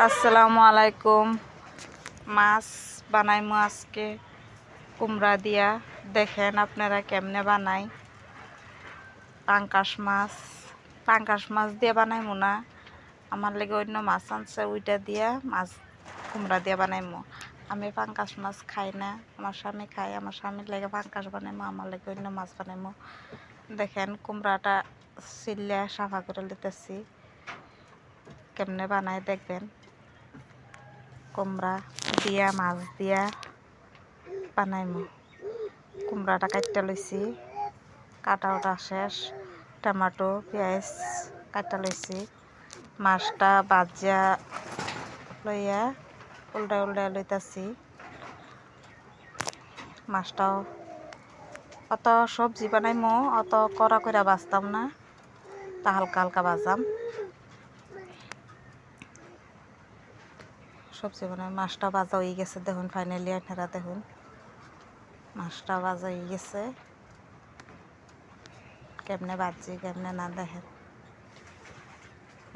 আসসালামু আলাইকুম। মাছ বানাইমু আজকে কুমড়া দিয়া। দেখেন আপনারা কেমনে বানাই। পাঙ্কাশ মাছ দিয়ে বানাইমু না, আমার লেগে অন্য মাছ আনছে, ওইটা দিয়া মাছ কুমড়া দিয়ে বানাইমু। আমি পাঙ্কাশ মাছ খাই না, আমার স্বামী খায়। আমার স্বামীর লেগে পাঙ্কাশ বানাইমু, আমার লেগে অন্য মাছ বানাইমু। দেখেন কুমড়াটা সিল্লা সাফা করে লিতেছি, কেমনে বানাই দেখবেন। কুমড়া দিয়া মাছ দিয়া বানাইমু। কুমড়াটা কাটতে লইছি, কাটা ওটা শেষ। টমেটো পেঁয়াজ কাটতে লইছি। মাছটা বাজা লইয়া উল্টা লইতাছি। মাছটাও অত সবজি বানাইমু, অত কড়া করে বাজতাম না, তা হালকা হালকা বাজাম। সবজি বানাই মাছটা ভাজা হয়ে গেছে, দেখুন ফাইনালি আপনারা দেখুন মাছটা ভাজা হয়ে গেছে। কেমনে ভাজি কেমনে না দেখেন,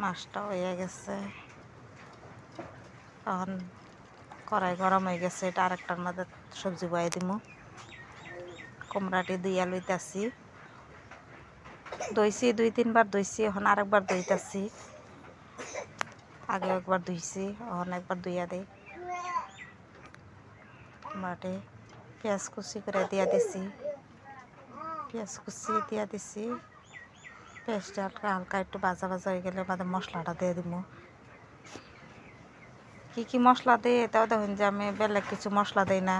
মাছটা হয়ে গেছে। তখন কড়াই গরম হয়ে গেছে, এটা আরেকটার মধ্যে সবজি বয়াই দিমু। কুমড়াটি ধুইয়া লইতাছি, ধুইছি 2-3 বার ধুইছি, এখন আরেকবার ধুইতাছি। আগে একবার ধুইছি, এখন একবার ধুইয়া দিই। কুমড়াটি পেঁয়াজ কুচি করে দিয়া দিছি, পেঁয়াজটা হালকা একটু ভাজা হয়ে গেলে বাদে মশলাটা দিয়ে দিব। কি মশলা দিই এটাও দেখুন যে আমি বেলেগ কিছু মশলা দিই না,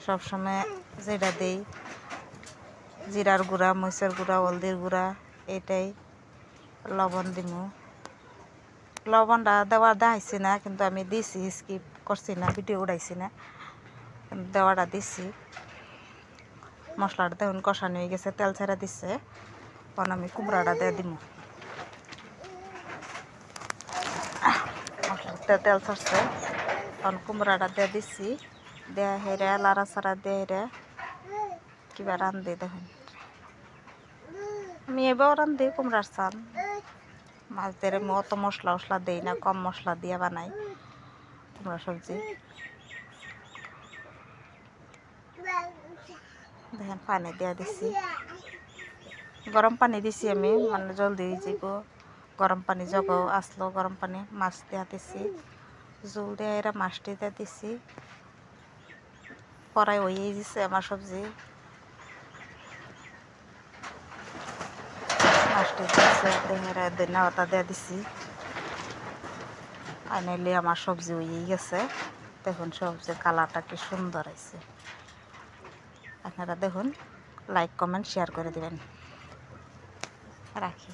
সবসময় যেটা দিই জিরার গুঁড়া, মরিচের গুঁড়া, হলদির গুঁড়া, এটাই। লবণ দিব, লবণটা দেওয়ার দেখাইছি না, কিন্তু আমি দিছি, স্কিপ করছি না, ভিডিও উঠাইছি না, দেওয়াটা দিছি। মশলাটা দেখুন কষানো হয়ে গেছে, তেল ছেড়ে দিচ্ছে। এখন আমি কুমড়াটা দিয়ে দিব। মশলাতে তেল ছাড়ছে, এখন কুমড়াটা দিয়ে দিচ্ছি। দেয়া হেরে লাড়া ছাড়া দিয়ে হেরে কিবা রান্ধি দেখুন। আমি এবার রান্ধি কুমড়ার চান। মাছ দিয়ে অত মশলা দিই না, কম মশলা দিয়ে বানাই কুমড়া সবজি। দেখেন পানি দিয়ে দিছি, গরম পানি দিছি আমি, মানে জলদি হয়ে যাব। গরম পানি জগ আসলো, গরম পানি মাছ দিয়া দিছি, জল দিয়ে এরা মাছটি দিয়ে দিছি। কড়াই হয়েই দিছে আমার সবজি, মাছটি দিচ্ছে, ধনিয়া পাতা দিয়ে দিছি। ফাইনালি আমার সবজি হয়েই গেছে। দেখুন সবজির কালারটা কি সুন্দর হয়েছে। আপনারা দেখুন, লাইক কমেন্ট শেয়ার করে দিবেন। রাখি।